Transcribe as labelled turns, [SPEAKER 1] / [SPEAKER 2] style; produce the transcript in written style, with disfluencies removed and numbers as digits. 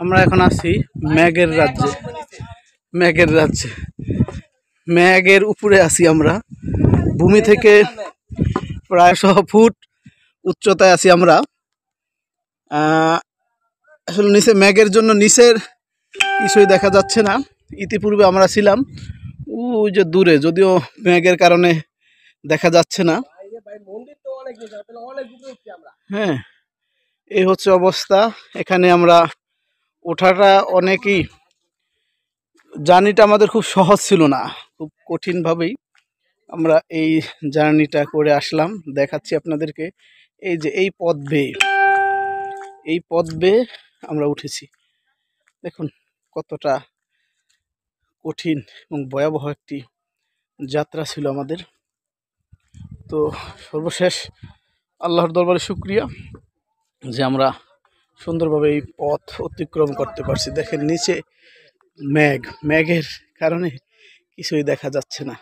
[SPEAKER 1] আমরা এখন আছি মেঘের রাজ্যে। মেঘের রাজ্যে, মেঘের উপরে আছি আমরা। ভূমি থেকে প্রায় 100 ফুট উচ্চতায় আছি আমরা। আসলে নিচে মেঘের জন্য নিচের কিছুই দেখা যাচ্ছে না। ইতিপূর্বে আমরা ছিলাম ওই যে দূরে, যদিও মেঘের কারণে দেখা যাচ্ছে না। হ্যাঁ, এই হচ্ছে অবস্থা। এখানে আমরা ওঠাটা অনেকই, জার্নিটা আমাদের খুব সহজ ছিল না, খুব কঠিনভাবেই আমরা এই জার্নিটা করে আসলাম। দেখাচ্ছি আপনাদেরকে, এই যে এই পথ বেয়ে আমরা উঠেছি। দেখুন কতটা কঠিন এবং ভয়াবহ একটি যাত্রা ছিল আমাদের। তো সর্বশেষ আল্লাহর দরবারে শুকরিয়া যে আমরা সুন্দরভাবে এই পথ অতিক্রম করতে পারছি। দেখেন নিচে মেঘের কারণে কিছুই দেখা যাচ্ছে না।